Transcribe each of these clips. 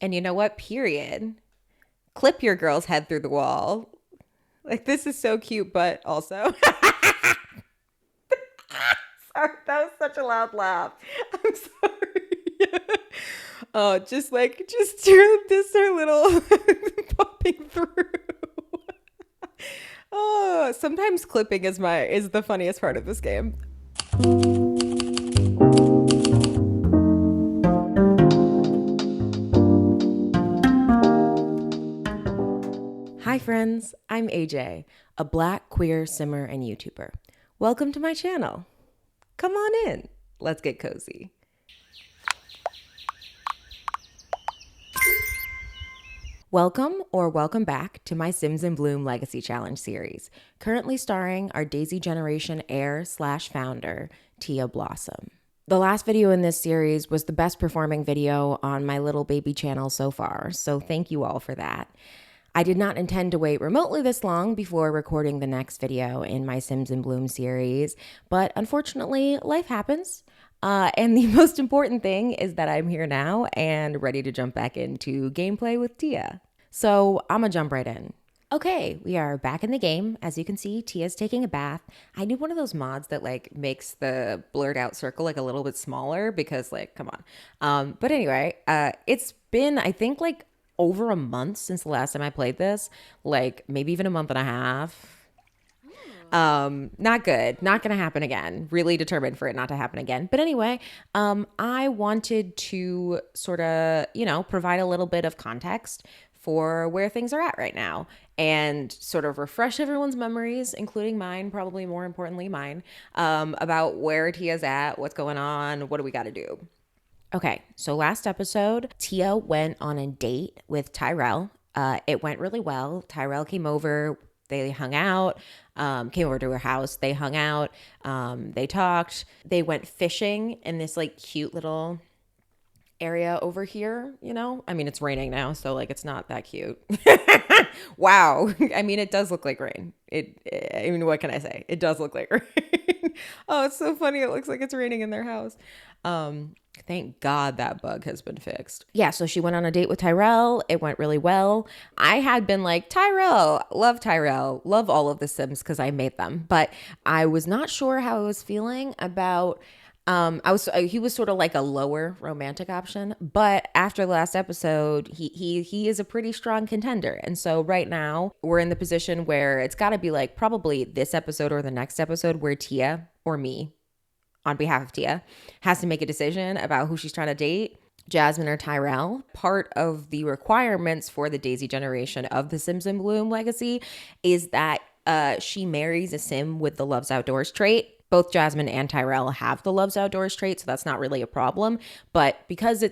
And you know what? Period. Clip your girl's head through the wall. Like, this is so cute, but also. Sorry, that was such a loud laugh. I'm sorry. Just this her little popping through. Oh, sometimes clipping is the funniest part of this game. Hi friends, I'm AJ, a black queer simmer and YouTuber. Welcome to my channel. Come on in. Let's get cozy. Welcome back to my Sims in Bloom Legacy Challenge series, currently starring our Daisy Generation heir/founder, Tia Blossom. The last video in this series was the best performing video on my little baby channel so far, so thank you all for that. I did not intend to wait remotely this long before recording the next video in my Sims in Bloom series, but unfortunately, life happens. And the most important thing is that I'm here now and ready to jump back into gameplay with Tia. So I'm gonna jump right in. Okay, we are back in the game. As you can see, Tia's taking a bath. I need one of those mods that like makes the blurred out circle like a little bit smaller because like, come on. But anyway, it's been, I think like over a month since the last time I played this, like maybe even a month and a half. Not good. Not gonna happen again. Really determined for it not to happen again. But anyway, I wanted to sort of, provide a little bit of context for where things are at right now and sort of refresh everyone's memories, including mine, probably more importantly mine, about where Tia's at, what's going on, what do we got to do. Okay, so last episode, Tia went on a date with Tyrell. It went really well. Tyrell came over. They hung out, came over to her house. They hung out. They talked. They went fishing in this like cute little area over here, I mean, it's raining now, so like it's not that cute. Wow. I mean, it does look like rain. What can I say? It does look like rain. Oh, it's so funny. It looks like it's raining in their house. Thank God that bug has been fixed. Yeah, so she went on a date with Tyrell. It went really well. I had been like, Tyrell, love all of the Sims because I made them, but I was not sure how I was feeling about he was sort of like a lower romantic option, but after the last episode, he is a pretty strong contender. And so right now we're in the position where it's got to be like probably this episode or the next episode where Tia or me, on behalf of Tia, has to make a decision about who she's trying to date, Jasmine or Tyrell. Part of the requirements for the Daisy generation of the Sims in Bloom legacy is that she marries a Sim with the loves outdoors trait. Both Jasmine and Tyrell have the loves outdoors trait, so that's not really a problem. But because I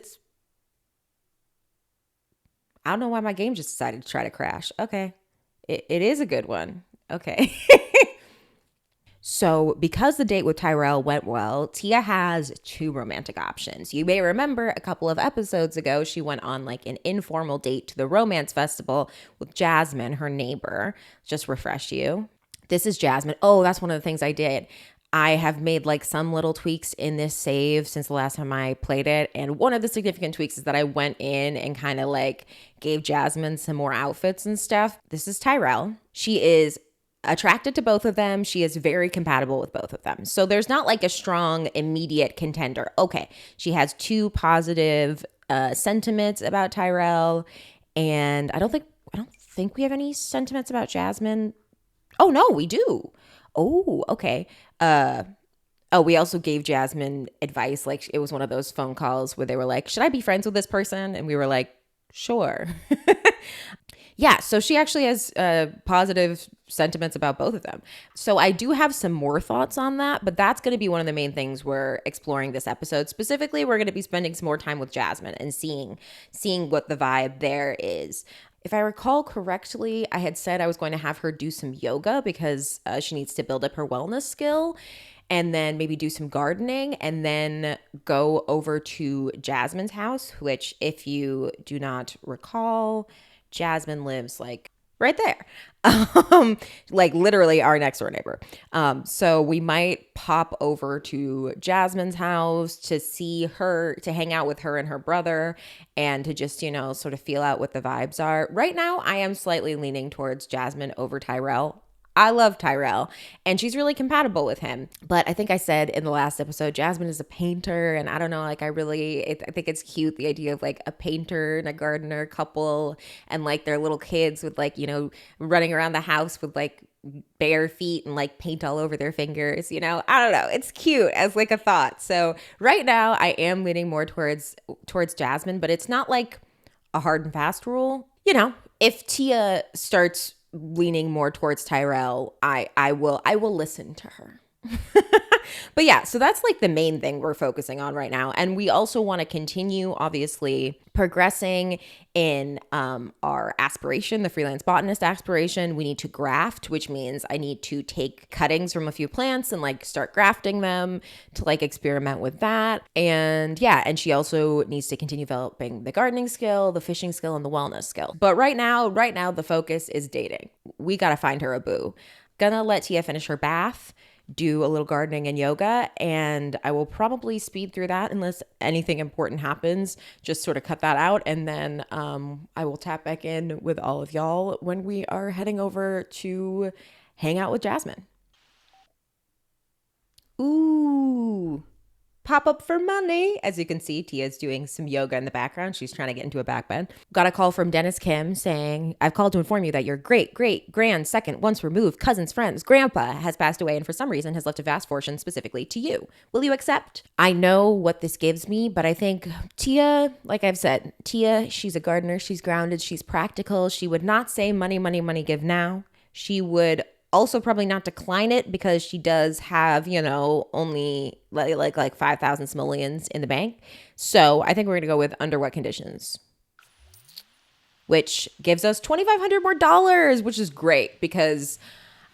don't know why my game just decided to try to crash. Okay. It is a good one. Okay. So because the date with Tyrell went well, Tia has two romantic options. You may remember a couple of episodes ago, she went on like an informal date to the romance festival with Jasmine, her neighbor. Just refresh you. This is Jasmine. Oh, that's one of the things I did. I have made like some little tweaks in this save since the last time I played it. And one of the significant tweaks is that I went in and kind of like gave Jasmine some more outfits and stuff. This is Tyrell. She is attracted to both of them. She is very compatible with both of them. So there's not like a strong immediate contender. Okay, she has two positive sentiments about Tyrell. And I don't think we have any sentiments about Jasmine. Oh, no, we do. Oh, okay. We also gave Jasmine advice. Like it was one of those phone calls where they were like, should I be friends with this person? And we were like, sure. Yeah, so she actually has positive sentiments about both of them. So I do have some more thoughts on that, but that's going to be one of the main things we're exploring this episode. Specifically, we're going to be spending some more time with Jasmine and seeing what the vibe there is. If I recall correctly, I had said I was going to have her do some yoga because she needs to build up her wellness skill, and then maybe do some gardening, and then go over to Jasmine's house, which if you do not recall, Jasmine lives like right there. Like literally our next door neighbor. So we might pop over to Jasmine's house to see her, to hang out with her and her brother, and to just, sort of feel out what the vibes are. Right now, I am slightly leaning towards Jasmine over Tyrell. I love Tyrell and she's really compatible with him. But I think I said in the last episode, Jasmine is a painter. And I don't know, like I think it's cute, the idea of like a painter and a gardener couple and like their little kids with like, running around the house with like bare feet and like paint all over their fingers. I don't know, it's cute as like a thought. So right now I am leaning more towards Jasmine, but it's not like a hard and fast rule. If Tia starts leaning more towards Tyrell, I will listen to her. But yeah, so that's like the main thing we're focusing on right now. And we also want to continue, obviously, progressing in our aspiration, the freelance botanist aspiration. We need to graft, which means I need to take cuttings from a few plants and like start grafting them to like experiment with that. And yeah, and she also needs to continue developing the gardening skill, the fishing skill, and the wellness skill. But right now, the focus is dating. We got to find her a boo. Gonna let Tia finish her bath, do a little gardening and yoga, and I will probably speed through that unless anything important happens. Just sort of cut that out, and then I will tap back in with all of y'all when we are heading over to hang out with Jasmine. Ooh. Pop up for money. As you can see, Tia's doing some yoga in the background. She's trying to get into a back bend. Got a call from Dennis Kim saying, I've called to inform you that your great, great, grand, second, once removed, cousin's friend's grandpa has passed away and for some reason has left a vast fortune specifically to you. Will you accept? I know what this gives me, but I think Tia, like I've said, Tia, she's a gardener. She's grounded. She's practical. She would not say money, money, money, give now. She would also probably not decline it because she does have, only like 5,000 simoleons in the bank. So I think we're going to go with under what conditions, which gives us $2,500 more dollars, which is great because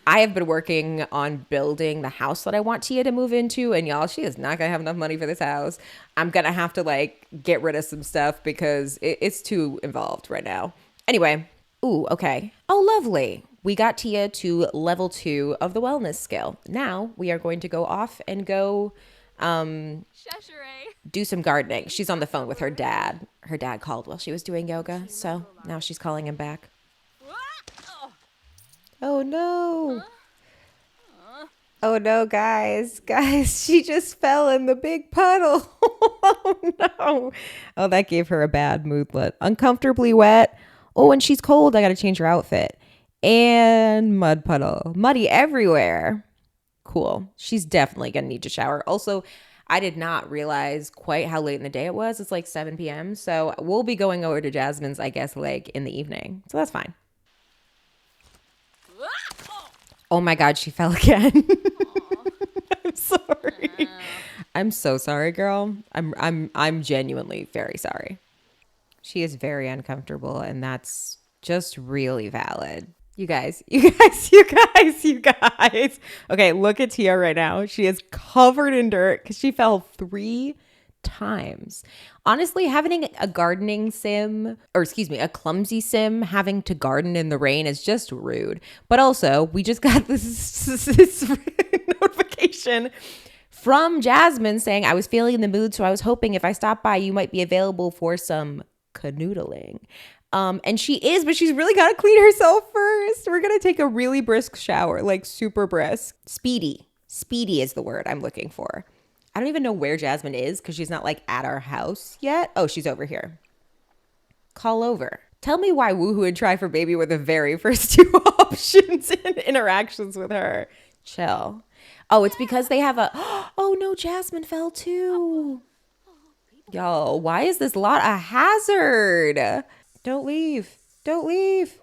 I have been working on building the house that I want Tia to move into. And y'all, she is not going to have enough money for this house. I'm going to have to like get rid of some stuff because it's too involved right now. Anyway. Ooh, okay. Oh, lovely. We got Tia to level 2 of the wellness skill. Now we are going to go off and go do some gardening. She's on the phone with her dad. Her dad called while she was doing yoga, so now she's calling him back. Oh no. Oh no, guys. Guys, she just fell in the big puddle. Oh no. Oh, that gave her a bad moodlet. Uncomfortably wet. Oh, and she's cold. I got to change her outfit. And mud puddle. Muddy everywhere. Cool. She's definitely going to need to shower. Also, I did not realize quite how late in the day it was. It's like 7 p.m. So we'll be going over to Jasmine's, I guess, like in the evening. So that's fine. Oh my God, she fell again. I'm sorry. I'm so sorry, girl. I'm genuinely very sorry. She is very uncomfortable, and that's just really valid. You guys. Okay, look at Tia right now. She is covered in dirt because she fell 3 times. Honestly, having a gardening sim, or excuse me, a clumsy sim having to garden in the rain is just rude. But also, we just got this notification from Jasmine saying, I was feeling in the mood, so I was hoping if I stopped by, you might be available for some canoodling. And she is, but she's really got to clean herself first. We're going to take a really brisk shower, like super brisk. Speedy is the word I'm looking for. I don't even know where Jasmine is because she's not like at our house yet. Oh, she's over here. Call over. Tell me why Woohoo and Try for Baby were the very first 2 options in interactions with her. Chill. Oh, it's because they have a, oh no, Jasmine fell too. Yo, why is this lot a hazard? Don't leave. Don't leave.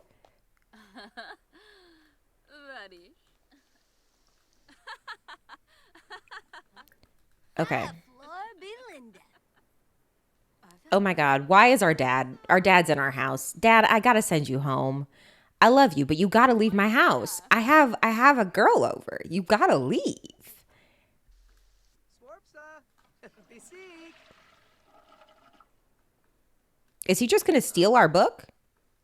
Okay. Oh my God. Why is our dad's in our house? Dad, I gotta send you home. I love you, but you gotta leave my house. I have a girl over. You gotta leave. Is he just gonna steal our book?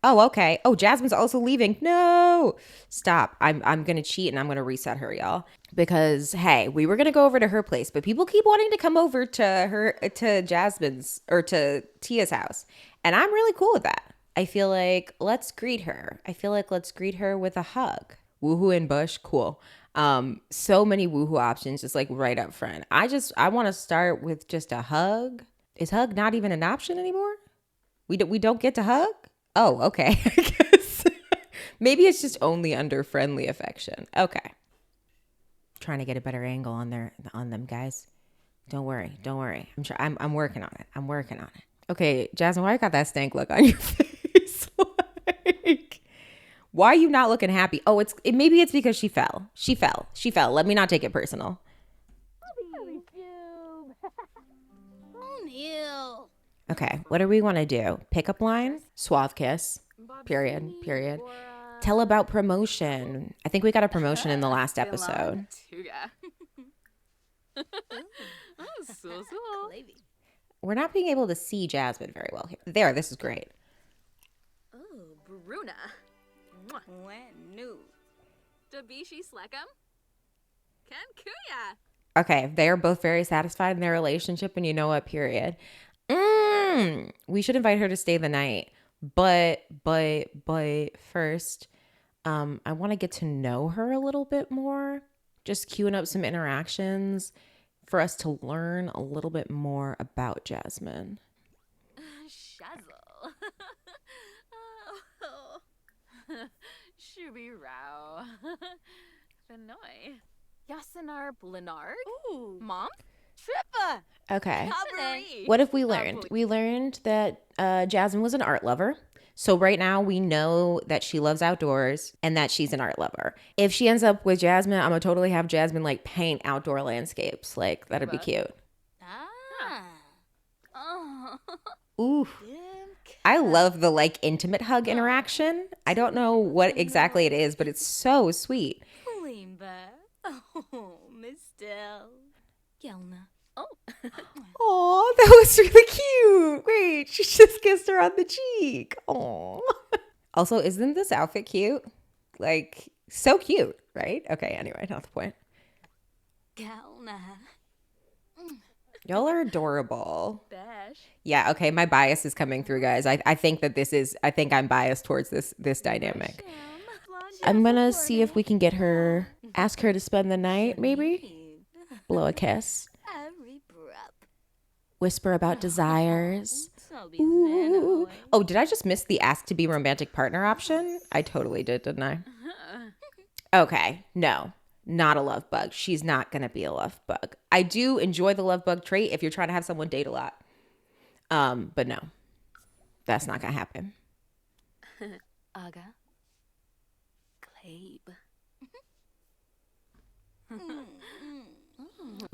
Oh, okay. Oh, Jasmine's also leaving. No. Stop. I'm gonna cheat and I'm gonna reset her, y'all. Because hey, we were gonna go over to her place, but people keep wanting to come over to Jasmine's or to Tia's house. And I'm really cool with that. I feel like let's greet her. I feel like let's greet her with a hug. Woohoo and Bush, cool. So many woohoo options just like right up front. I want to start with just a hug. Is hug not even an option anymore? We don't get to hug? Oh, okay. I guess maybe it's just only under friendly affection. Okay. Trying to get a better angle on them guys. Don't worry. Don't worry. I'm working on it. I'm working on it. Okay, Jasmine, why you got that stank look on your face? Like, why are you not looking happy? Oh, maybe it's because she fell. She fell. She fell. Let me not take it personal. Okay, what do we want to do? Pickup line? Suave kiss. Period. Period. Tell about promotion. I think we got a promotion in the last episode. We're not being able to see Jasmine very well here. There, this is great. Oh, Bruna. New. Dabishi Slekam? Ken Kuya. Okay, they are both very satisfied in their relationship, and you know what? Period. We should invite her to stay the night, but first, I want to get to know her a little bit more. Just queuing up some interactions for us to learn a little bit more about Jasmine. Shazzle. Oh. Shubi Rao. Fenoy. Yasanar Blinard. Ooh. Mom? Trippa. Okay. Cabaret. What have we learned? We learned that Jasmine was an art lover. So right now we know that she loves outdoors and that she's an art lover. If she ends up with Jasmine, I'm gonna totally have Jasmine like paint outdoor landscapes. Like that'd be cute. Oh. Ooh. I love the like intimate hug interaction. I don't know what exactly it is, but it's so sweet. Oh, Miss Dell. Gelna. Oh. Aw, that was really cute. Wait, she just kissed her on the cheek. Aw. Also, isn't this outfit cute? Like, so cute, right? Okay, anyway, not the point. Gelna. Y'all are adorable. Bash. Yeah, okay, my bias is coming through, guys. I think that I think I'm biased towards this dynamic. I'm gonna see if we can get her, ask her to spend the night, maybe? Blow a kiss. Whisper about desires. Ooh. Oh, did I just miss the ask to be romantic partner option? I totally did, didn't I? Okay, no, not a love bug. She's not going to be a love bug. I do enjoy the love bug trait if you're trying to have someone date a lot. But no, that's not going to happen. Aga. Clabe.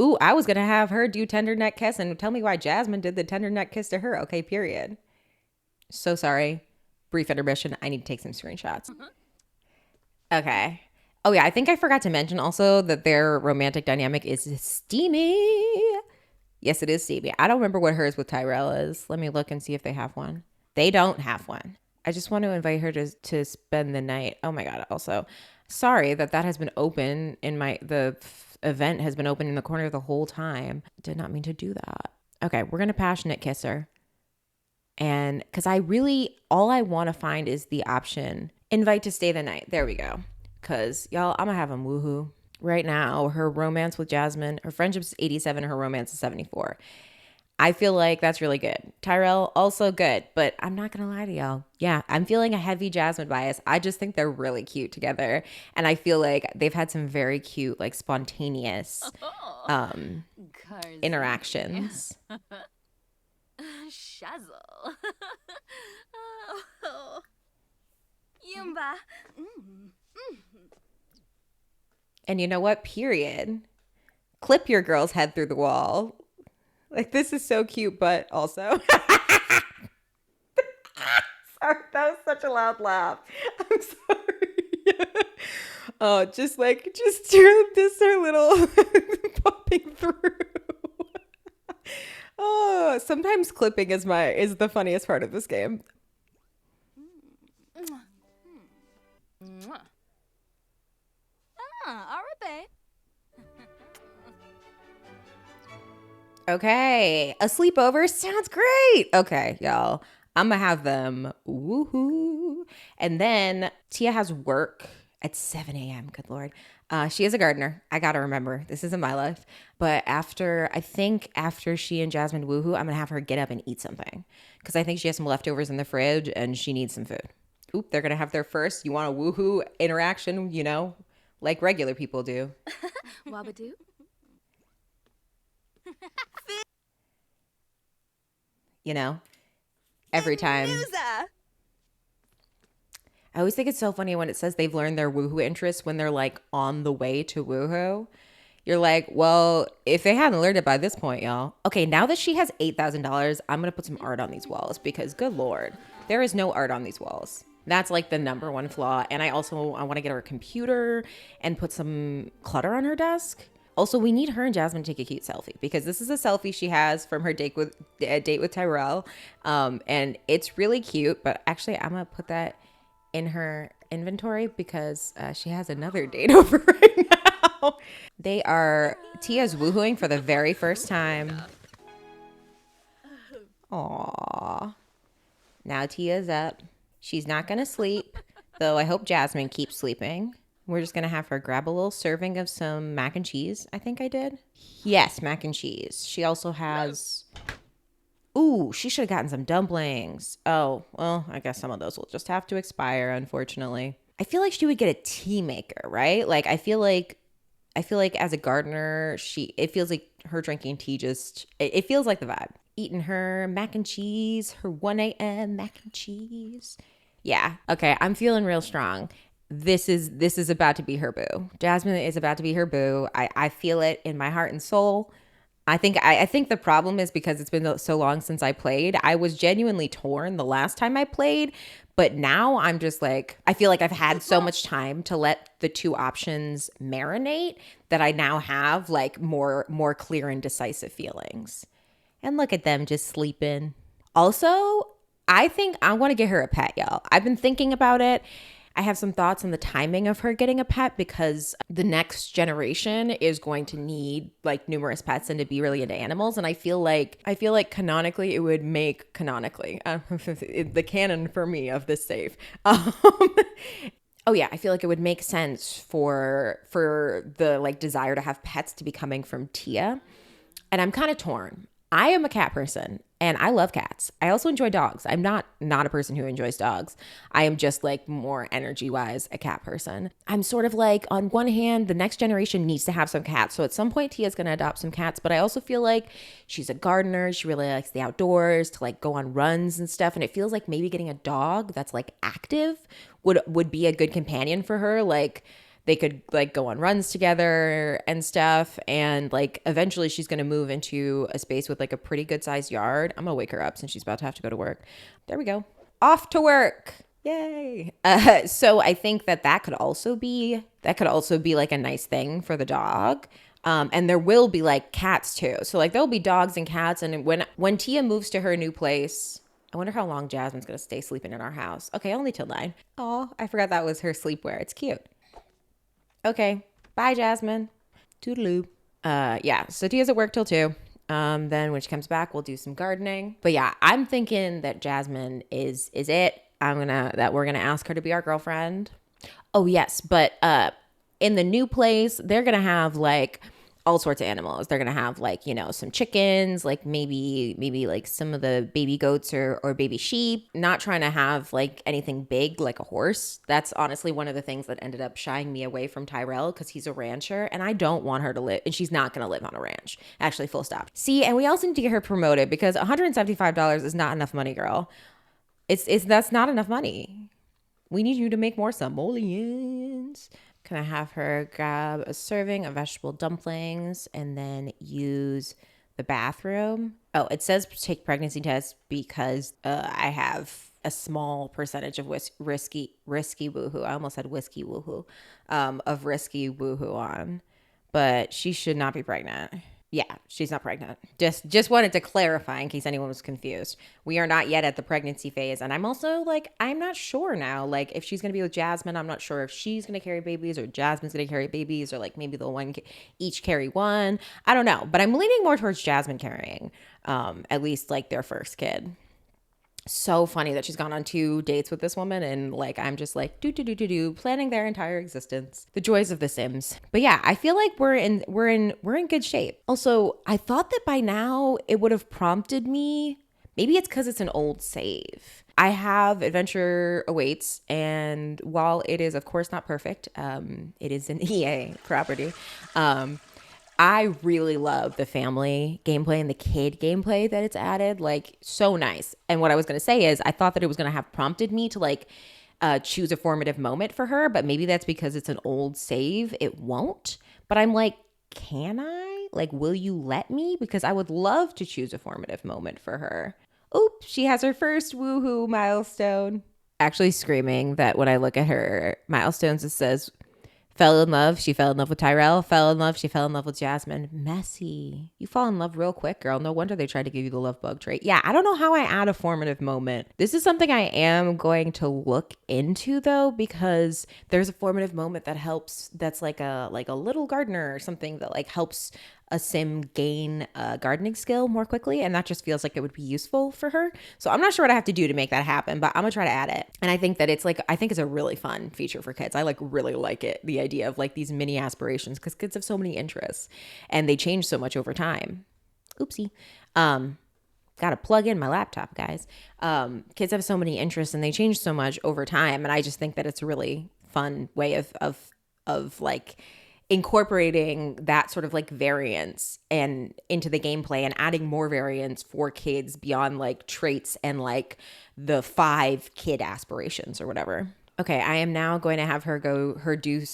Ooh, I was going to have her do tender neck kiss and tell me why Jasmine did the tender neck kiss to her. Okay, period. So sorry. Brief intermission. I need to take some screenshots. Okay. Oh, yeah. I think I forgot to mention also that their romantic dynamic is steamy. Yes, it is steamy. I don't remember what hers with Tyrell is. Let me look and see if they have one. They don't have one. I just want to invite her to spend the night. Oh, my God. Also, sorry that has been open in the event has been open in the corner the whole time. Did not mean to do that. Okay, we're going to passionate kiss her. And because all I want to find is the option, invite to stay the night. There we go. Because y'all, I'm going to have them woohoo. Right now, her romance with Jasmine, her friendship's 87, her romance is 74. I feel like that's really good. Tyrell, also good, but I'm not going to lie to y'all. Yeah, I'm feeling a heavy Jasmine bias. I just think they're really cute together. And I feel like they've had some very cute, like spontaneous interactions. Shazzle. Oh. Yumba. And you know what? Period. Clip your girl's head through the wall. Like, this is so cute, but also. Sorry, that was such a loud laugh. I'm sorry. Oh, just her little popping through. Oh, sometimes clipping is the funniest part of this game. Arabe. Okay, a sleepover sounds great. Okay, y'all. I'm gonna have them. Woohoo. And then Tia has work at 7 a.m. Good Lord. She is a gardener. I gotta remember. This isn't my life. But I think after she and Jasmine woohoo, I'm gonna have her get up and eat something. Because I think she has some leftovers in the fridge and she needs some food. Oop, they're gonna have their first, you want a woohoo interaction, like regular people do. Wabadoo. You know, every time. I always think it's so funny when it says they've learned their woohoo interests when they're like on the way to woohoo. You're like, well, if they hadn't learned it by this point, y'all. Okay, now that she has $8,000, I'm going to put some art on these walls because good Lord, there is no art on these walls. That's like the number one flaw. And I want to get her a computer and put some clutter on her desk. Also, we need her and Jasmine to take a cute selfie because this is a selfie she has from her date with Tyrell. And it's really cute, but actually I'm going to put that in her inventory because she has another date over right now. Tia's woohooing for the very first time. Aww. Now Tia's up. She's not going to sleep, though I hope Jasmine keeps sleeping. We're just going to have her grab a little serving of some mac and cheese. I think I did. Yes, mac and cheese. She also has... Ooh, she should have gotten some dumplings. Oh, well, I guess some of those will just have to expire, unfortunately. I feel like she would get a tea maker, right? Like, I feel like as a gardener, it feels like her drinking tea it feels like the vibe. Eating her mac and cheese, her 1 a.m. mac and cheese. Yeah, okay, I'm feeling real strong. This is about to be her boo. Jasmine is about to be her boo. I feel it in my heart and soul. I think the problem is because it's been so long since I played. I was genuinely torn the last time I played, but now I'm just like, I feel like I've had so much time to let the two options marinate that I now have like more clear and decisive feelings. And look at them just sleeping. Also, I think I want to get her a pet, y'all. I've been thinking about it. I have some thoughts on the timing of her getting a pet because the next generation is going to need like numerous pets and to be really into animals. And I feel like canonically it would make the canon for me of this save. Oh yeah, I feel like it would make sense for the like desire to have pets to be coming from Tia. And I'm kind of torn. I am a cat person and I love cats. I also enjoy dogs. I'm not a person who enjoys dogs. I am just like more energy wise a cat person. I'm sort of like, on one hand, the next generation needs to have some cats. So at some point Tia's going to adopt some cats, but I also feel like she's a gardener. She really likes the outdoors, to like go on runs and stuff. And it feels like maybe getting a dog that's like active would be a good companion for her. Like, they could like go on runs together and stuff. And like eventually she's going to move into a space with like a pretty good sized yard. I'm going to wake her up since she's about to have to go to work. There we go. Off to work. Yay. So I think that could also be like a nice thing for the dog. And there will be like cats too. So like there'll be dogs and cats. And when Tia moves to her new place, I wonder how long Jasmine's going to stay sleeping in our house. Okay, only till 9. Oh, I forgot that was her sleepwear. It's cute. Okay, bye, Jasmine. Toodaloo. Yeah, so Tia's at work till 2. Then when she comes back, we'll do some gardening. But yeah, I'm thinking that Jasmine is it. We're gonna ask her to be our girlfriend. Oh yes, but in the new place, they're gonna have like all sorts of animals. They're gonna have like, some chickens, like maybe like some of the baby goats or baby sheep. Not trying to have like anything big like a horse. That's honestly one of the things that ended up shying me away from Tyrell because he's a rancher and I don't want her to live, and she's not gonna live on a ranch. Actually, full stop. See, and we also need to get her promoted because $175 is not enough money, girl. That's not enough money. We need you to make more simoleons. Can I have her grab a serving of vegetable dumplings and then use the bathroom? Oh, it says take pregnancy test because I have a small percentage of risky woohoo. I almost said whiskey woohoo, of risky woohoo on, but she should not be pregnant. Yeah, she's not pregnant. Just wanted to clarify in case anyone was confused. We are not yet at the pregnancy phase, and I'm also like I'm not sure now. Like if she's gonna be with Jasmine, I'm not sure if she's gonna carry babies or Jasmine's gonna carry babies, or like maybe each carry one. I don't know, but I'm leaning more towards Jasmine carrying, at least like their first kid. So funny that she's gone on 2 dates with this woman, and like I'm just like planning their entire existence. The joys of the Sims. But yeah, I feel like we're in good shape. Also, I thought that by now it would have prompted me. Maybe it's because it's an old save. I have Adventure Awaits, and while it is of course not perfect, it is an EA property. I really love the family gameplay and the kid gameplay that it's added. Like, so nice. And what I was going to say is, I thought that it was going to have prompted me to like choose a formative moment for her, but maybe that's because it's an old save. It won't. But I'm like, can I? Like, will you let me? Because I would love to choose a formative moment for her. Oops, she has her first woohoo milestone. Actually, screaming that when I look at her milestones, it says, fell in love. She fell in love with Tyrell. Fell in love. She fell in love with Jasmine. Messy. You fall in love real quick, girl. No wonder they tried to give you the love bug trait. Yeah, I don't know how I add a formative moment. This is something I am going to look into though, because there's a formative moment that helps. That's like a little gardener or something that like helps a sim gain a gardening skill more quickly, and that just feels like it would be useful for her. So I'm not sure what I have to do to make that happen, but I'm gonna try to add it. And I think that I think it's a really fun feature for kids. I like really like it, the idea of like these mini aspirations, because kids have so many interests and they change so much over time. Oopsie. Gotta plug in my laptop, guys. Kids have so many interests and they change so much over time, and I just think that it's a really fun way of like incorporating that sort of like variance and into the gameplay and adding more variance for kids beyond like traits and like the 5 kid aspirations or whatever. Okay, I am now going to have her do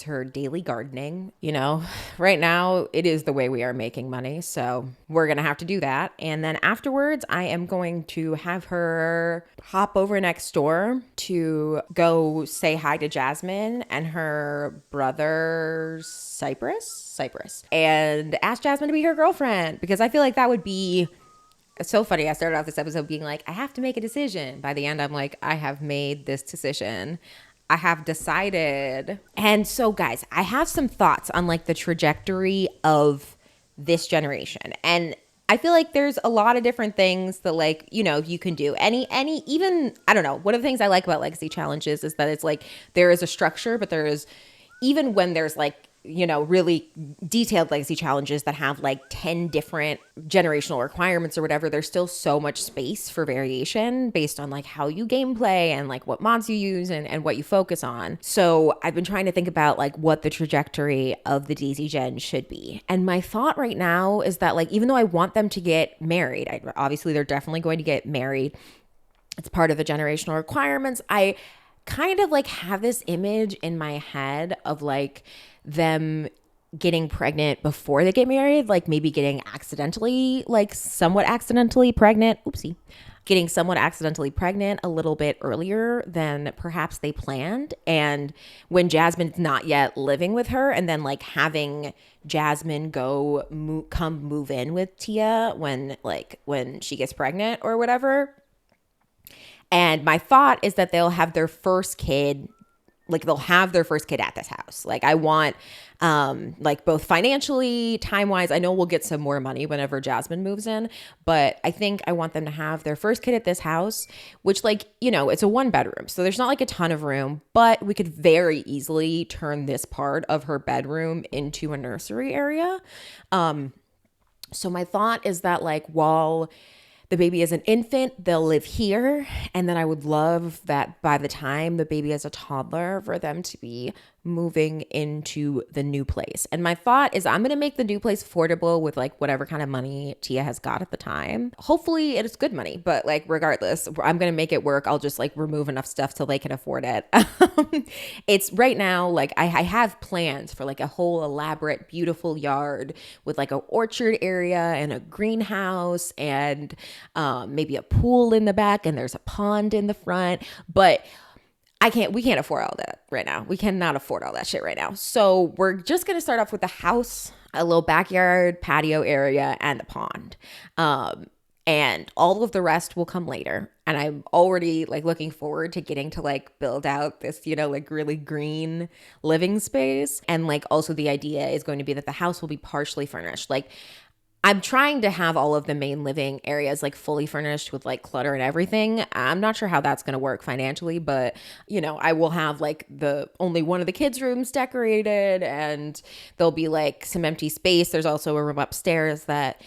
her daily gardening. You know, right now it is the way we are making money. So we're going to have to do that. And then afterwards, I am going to have her hop over next door to go say hi to Jasmine and her brother, Cypress, and ask Jasmine to be her girlfriend, because I feel like that would be. It's so funny. I started off this episode being like, I have to make a decision. By the end, I'm like, I have made this decision. I have decided. And so, guys, I have some thoughts on like the trajectory of this generation. And I feel like there's a lot of different things that like, you know, you can do. Even, I don't know, one of the things I like about legacy challenges is that it's like there is a structure, but there is, even when there's like, you know, really detailed legacy challenges that have like 10 different generational requirements or whatever, there's still so much space for variation based on like how you gameplay and like what mods you use and what you focus on. So I've been trying to think about like what the trajectory of the DZ gen should be. And my thought right now is that like, even though I want them to get married, obviously they're definitely going to get married. It's part of the generational requirements. I kind of like have this image in my head of like them getting pregnant before they get married, like maybe getting accidentally, like somewhat accidentally pregnant. Oopsie. Getting somewhat accidentally pregnant a little bit earlier than perhaps they planned. And when Jasmine's not yet living with her, and then like having Jasmine come move in with Tia when she gets pregnant or whatever. And my thought is that they'll have their first kid, like they'll have their first kid at this house. Like I want, like both financially, time-wise, I know we'll get some more money whenever Jasmine moves in, but I think I want them to have their first kid at this house, which like, you know, it's a 1-bedroom. So there's not like a ton of room, but we could very easily turn this part of her bedroom into a nursery area. So my thought is that like while the baby is an infant, they'll live here. And then I would love that by the time the baby is a toddler, for them to be moving into the new place. And my thought is I'm going to make the new place affordable with like whatever kind of money Tia has got at the time. Hopefully it is good money, but like regardless, I'm going to make it work. I'll just like remove enough stuff till they can afford it. It's right now, like I have plans for like a whole elaborate, beautiful yard with like an orchard area and a greenhouse and maybe a pool in the back, and there's a pond in the front, but we can't afford all that right now. We cannot afford all that shit right now. So we're just going to start off with the house. a little backyard patio area and a pond. And all of the rest will come later. And I'm already like looking forward to getting to like build out this, like really green living space. And like also the idea is going to be that the house will be partially furnished. Like I'm trying to have all of the main living areas like fully furnished with like clutter and everything. I'm not sure how that's going to work financially, but I will have like the only one of the kids' rooms decorated, and there'll be like some empty space. There's also a room upstairs that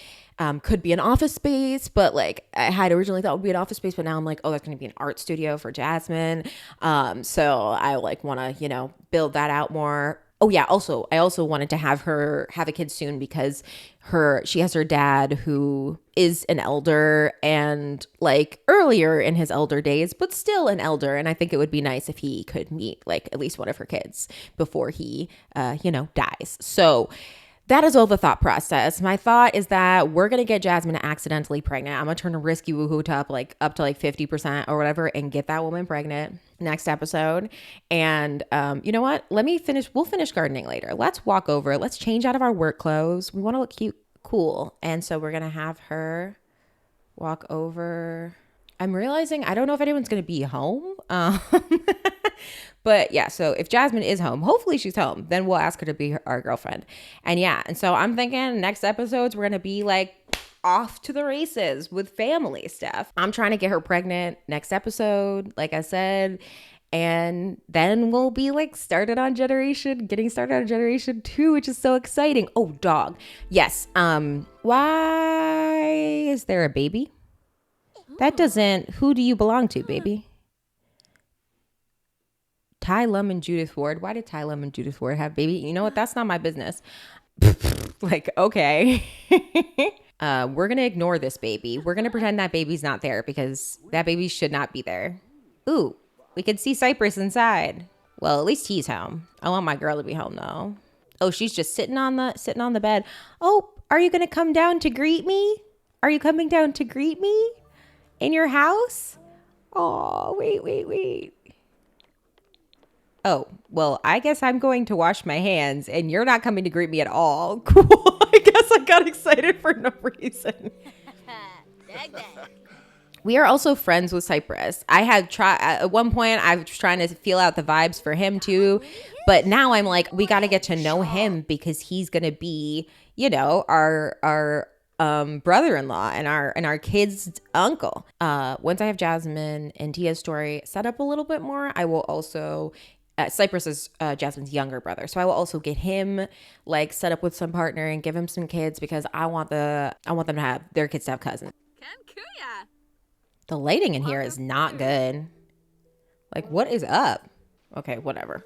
could be an office space, but like I had originally thought would be an office space, but now I'm like, oh, that's going to be an art studio for Jasmine. So I like want to, build that out more. Oh yeah, also I also wanted to have her have a kid soon because she has her dad who is an elder and like earlier in his elder days, but still an elder. And I think it would be nice if he could meet like at least one of her kids before he dies. So that is all the thought process. My thought is that we're going to get Jasmine accidentally pregnant. I'm going to turn a risky woohoo up to like 50% or whatever and get that woman pregnant next episode. And you know what? We'll finish gardening later. Let's walk over. Let's change out of our work clothes. We want to look cute, cool. And so we're going to have her walk over. I'm realizing I don't know if anyone's going to be home. But yeah, so if Jasmine is home, hopefully she's home, then we'll ask her to be our girlfriend. And so I'm thinking next episodes, we're going to be like off to the races with family stuff. I'm trying to get her pregnant next episode, like I said. And then we'll be like getting started on generation 2, which is so exciting. Oh, dog. Yes. Why is there a baby? Who do you belong to, baby? Ty Lum and Judith Ward. Why did Ty Lum and Judith Ward have baby? You know what? That's not my business. Like, okay. We're going to ignore this baby. We're going to pretend that baby's not there because that baby should not be there. Ooh, we can see Cypress inside. Well, at least he's home. I want my girl to be home though. Oh, she's just sitting on the bed. Oh, are you going to come down to greet me? Are you coming down to greet me in your house? Oh, wait. Oh, well, I guess I'm going to wash my hands and you're not coming to greet me at all. Cool. I guess I got excited for no reason. We are also friends with Cypress. I had at one point, I was trying to feel out the vibes for him too. But now I'm like, we got to get to know him because he's going to be, our brother-in-law and our kid's uncle. Once I have Jasmine and Tia's story set up a little bit more, I will also Cypress is Jasmine's younger brother, so I will also get him like set up with some partner and give him some kids because I want them to have their kids to have cousins. The lighting in here is not good. Like, what is up? Okay, whatever.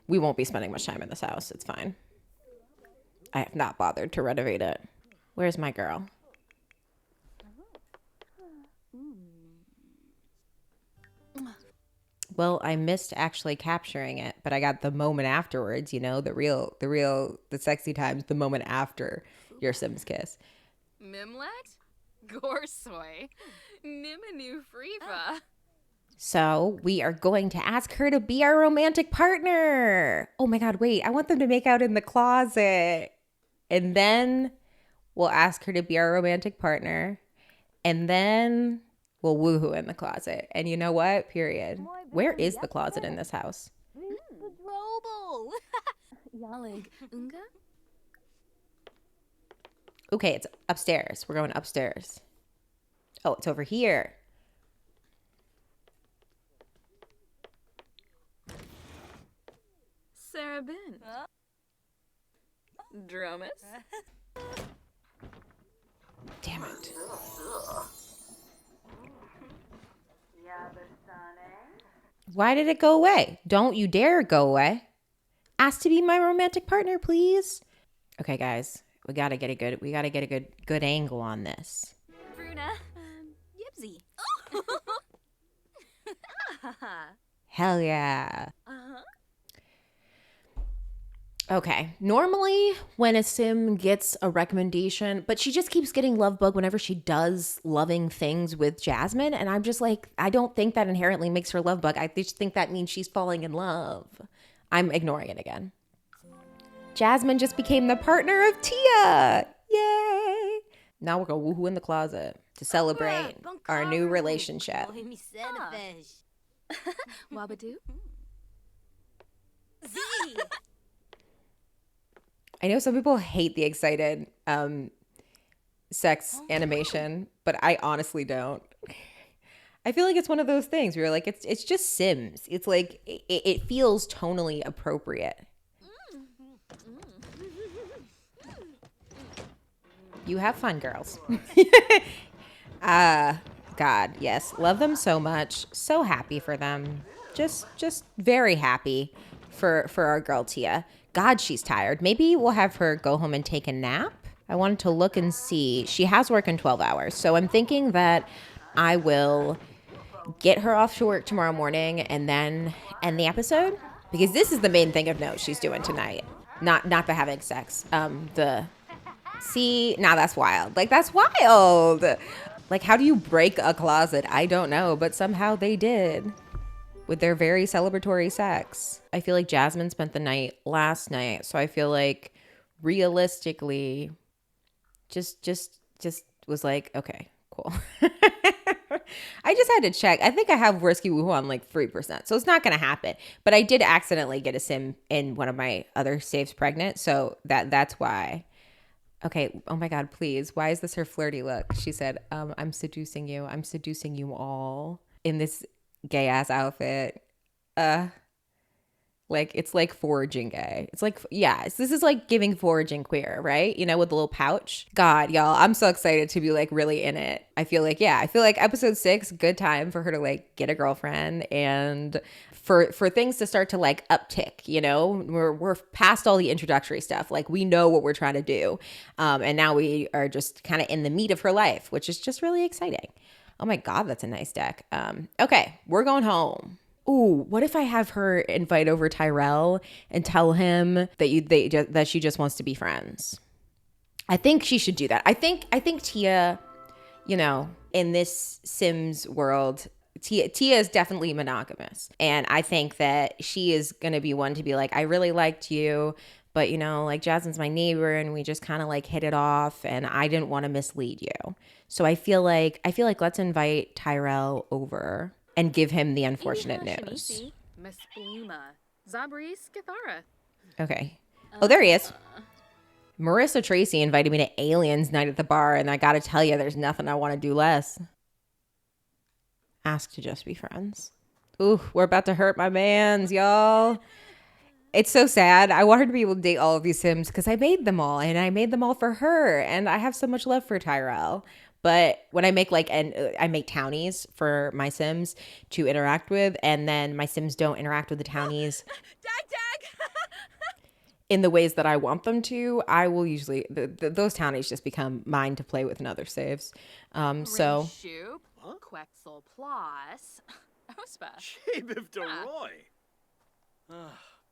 We won't be spending much time in this house. It's fine. I have not bothered to renovate it. Where's my girl? Well, I missed actually capturing it, but I got the moment afterwards, the sexy times, the moment after your Sims kiss. Mimlet? Gorsoy. Nimanu Freeva. So we are going to ask her to be our romantic partner. Oh my God, wait, I want them to make out in the closet. And then we'll ask her to be our romantic partner. And then we'll woohoo in the closet. And you know what? Period. Where is the closet in this house? Okay, it's upstairs. We're going upstairs. Oh, it's over here. Sarah Bin. Dromus. Damn it. Why did it go away? Don't you dare go away. Ask to be my romantic partner, please. Okay, guys, we gotta get a good angle on this. Bruna. Yipsy. Hell yeah. Okay, normally when a sim gets a recommendation, but she just keeps getting love bug whenever she does loving things with Jasmine. And I'm just like, I don't think that inherently makes her love bug. I just think that means she's falling in love. I'm ignoring it again. Jasmine just became the partner of Tia. Yay! Now we're going to woohoo in the closet to celebrate our new relationship. Wabadoo? I know some people hate the excited sex animation, but I honestly don't. I feel like it's one of those things where you're like, it's just Sims. It's like, it feels tonally appropriate. You have fun, girls. God, yes. Love them so much. So happy for them. Just very happy for our girl Tia. God, she's tired. Maybe we'll have her go home and take a nap. I wanted to look and see. She has work in 12 hours. So I'm thinking that I will get her off to work tomorrow morning and then end the episode. Because this is the main thing of note she's doing tonight. Not the having sex. Now that's wild. Like, that's wild. Like, how do you break a closet? I don't know, but somehow they did with their very celebratory sex. I feel like Jasmine spent the night last night, so I feel like realistically just was like, okay, cool. I just had to check. I think I have Risky Woohoo on like 3%, so it's not going to happen. But I did accidentally get a sim in one of my other saves pregnant, so that's why. Okay, oh my God, please. Why is this her flirty look? She said, I'm seducing you. I'm seducing you all in this gay ass outfit. Like, it's like foraging gay. It's like, yeah, this is like giving foraging queer, right? You know, with the little pouch. God, y'all, I'm so excited to be like really in it. I feel like episode 6, good time for her to like get a girlfriend and for things to start to like uptick, you know? We're past all the introductory stuff. Like, we know what we're trying to do. And now we are just kind of in the meat of her life, which is just really exciting. Oh my God, that's a nice deck. Okay, we're going home. Ooh, what if I have her invite over Tyrell and tell him that that she just wants to be friends? I think she should do that. I think Tia, you know, in this Sims world, Tia is definitely monogamous. And I think that she is going to be one to be like, I really liked you, but, you know, like, Jasmine's my neighbor and we just kind of like hit it off and I didn't want to mislead you. So I feel like let's invite Tyrell over and give him the unfortunate news. Okay. Oh, there he is. Marissa Tracy invited me to Aliens Night at the bar, and I gotta tell you, there's nothing I want to do less. Ask to just be friends. Ooh, we're about to hurt my mans, y'all. It's so sad. I want her to be able to date all of these Sims because I made them all, and I made them all for her, and I have so much love for Tyrell. But when I make I make townies for my Sims to interact with, and then my Sims don't interact with the townies in the ways that I want them to, I will usually, those townies just become mine to play with in other saves. So. Quexel plus. Ospa. Shape of Roy.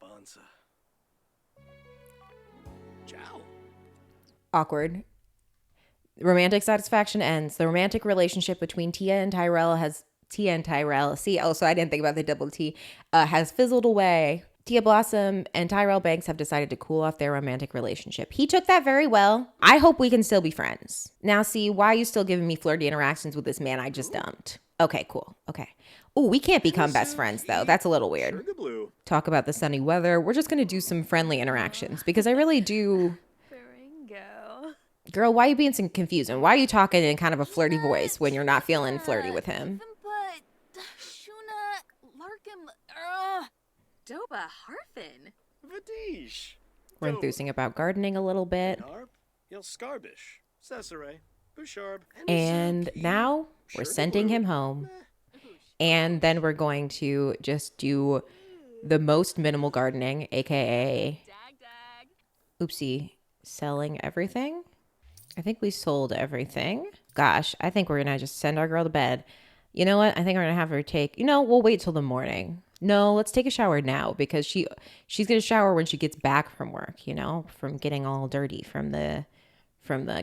Bonza. Ciao. Awkward. Romantic satisfaction ends. The romantic relationship between Tia and Tyrell. See, also, I didn't think about the double T. Has fizzled away. Tia Blossom and Tyrell Banks have decided to cool off their romantic relationship. He took that very well. I hope we can still be friends. Now, see, why are you still giving me flirty interactions with this man I just dumped? Okay, cool. Okay. Oh, we can't become best friends, though. That's a little weird. Talk about the sunny weather. We're just going to do some friendly interactions because I really do. Girl, why are you being so confusing? Why are you talking in kind of a flirty voice when you're not feeling flirty with him? Doba Harfin. Vadish. We're enthusing about gardening a little bit. And now we're sending him home. And then we're going to just do the most minimal gardening, aka oopsie, selling everything. I think we sold everything. Gosh, I think we're gonna just send our girl to bed. You know what? I think we're gonna have her we'll wait till the morning. No, let's take a shower now because she's gonna shower when she gets back from work, from getting all dirty from the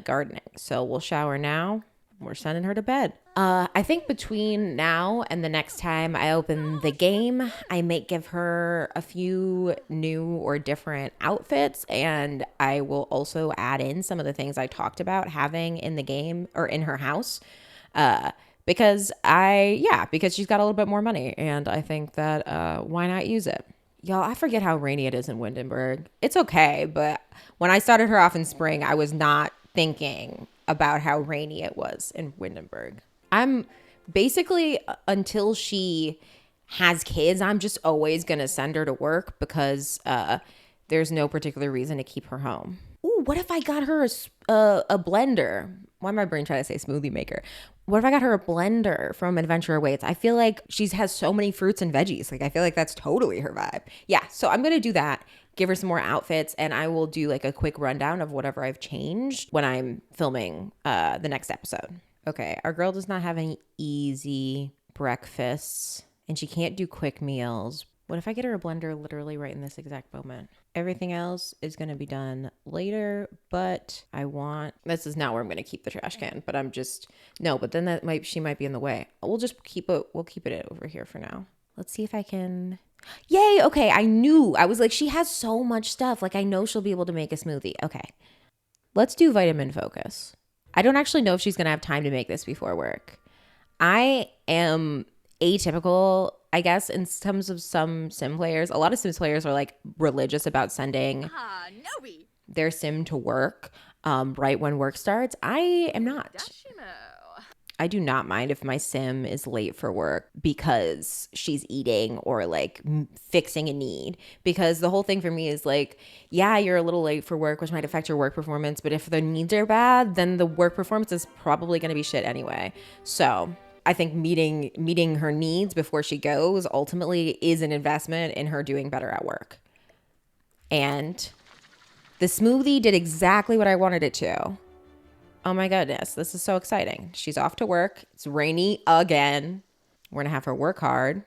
gardening. So we'll shower now. we're sending her to bed. I think between now and the next time I open the game, I might give her a few new or different outfits, and I will also add in some of the things I talked about having in the game or in her house. Because she's got a little bit more money, and I think that why not use it? Y'all, I forget how rainy it is in Windenburg. It's okay, but when I started her off in spring, I was not thinking about how rainy it was in Windenburg. I'm basically, until she has kids, I'm just always going to send her to work because there's no particular reason to keep her home. Ooh, what if I got her a blender? Why am my brain trying to say smoothie maker? What if I got her a blender from Adventure Awaits? I feel like she has so many fruits and veggies. Like, I feel like that's totally her vibe. Yeah, so I'm going to do that. Give her some more outfits, and I will do like a quick rundown of whatever I've changed when I'm filming the next episode. Okay, our girl does not have any easy breakfasts, and she can't do quick meals. What if I get her a blender literally right in this exact moment? Everything else is going to be done later, but this is not where I'm going to keep the trash can, but but then she might be in the way. We'll keep it over here for now. Let's see if I can. Yay. Okay. I was like, she has so much stuff. Like, I know she'll be able to make a smoothie. Okay. Let's do vitamin focus. I don't actually know if she's going to have time to make this before work. I am atypical, I guess, in terms of some sim players. A lot of Sims players are like religious about sending their sim to work right when work starts. I am not. I do not mind if my sim is late for work because she's eating or like fixing a need, because the whole thing for me is like, yeah, you're a little late for work, which might affect your work performance, but if the needs are bad, then the work performance is probably going to be shit anyway. So I think meeting her needs before she goes ultimately is an investment in her doing better at work. And the smoothie did exactly what I wanted it to. Oh my goodness, this is so exciting. She's off to work. It's rainy again. We're going to have her work hard.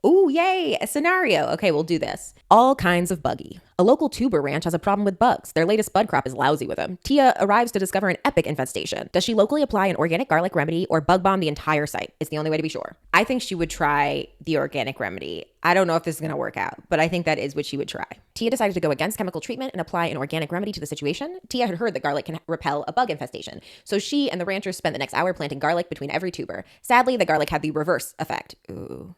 Ooh, yay, a scenario. Okay, we'll do this. All kinds of buggy. A local tuber ranch has a problem with bugs. Their latest bud crop is lousy with them. Tia arrives to discover an epic infestation. Does she locally apply an organic garlic remedy or bug bomb the entire site? It's the only way to be sure. I think she would try the organic remedy. I don't know if this is going to work out, but I think that is what she would try. Tia decided to go against chemical treatment and apply an organic remedy to the situation. Tia had heard that garlic can repel a bug infestation, so she and the ranchers spent the next hour planting garlic between every tuber. Sadly, the garlic had the reverse effect. Ooh.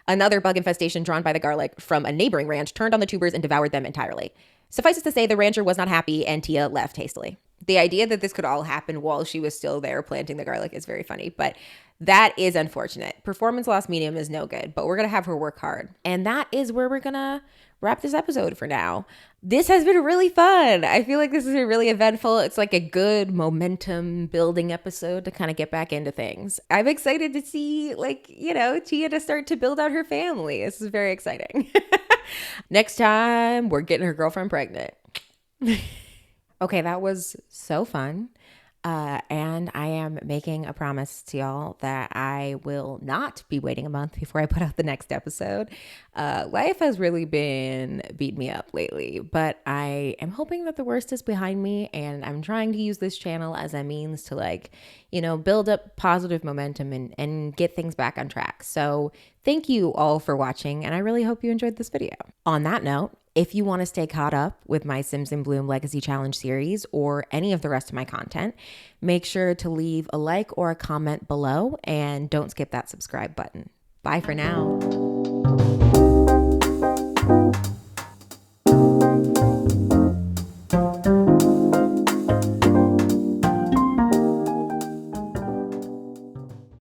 Another bug infestation drawn by the garlic from a neighboring ranch turned on the tubers and devoured them entirely. Suffice it to say, the rancher was not happy and Tia left hastily. The idea that this could all happen while she was still there planting the garlic is very funny, but that is unfortunate. Performance loss medium is no good, but we're going to have her work hard. And that is where we're going to wrap this episode for now. This has been really fun. I feel like this is really eventful. It's like a good momentum building episode to kind of get back into things. I'm excited to see, Tia to start to build out her family. This is very exciting. Next time, we're getting her girlfriend pregnant. Okay, that was so fun. And I am making a promise to y'all that I will not be waiting a month before I put out the next episode. Life has really been beat me up lately, but I am hoping that the worst is behind me, and I'm trying to use this channel as a means to build up positive momentum and get things back on track. So thank you all for watching, and I really hope you enjoyed this video. On that note, if you want to stay caught up with my Sims in Bloom Legacy Challenge series or any of the rest of my content, make sure to leave a like or a comment below, and don't skip that subscribe button. Bye for now.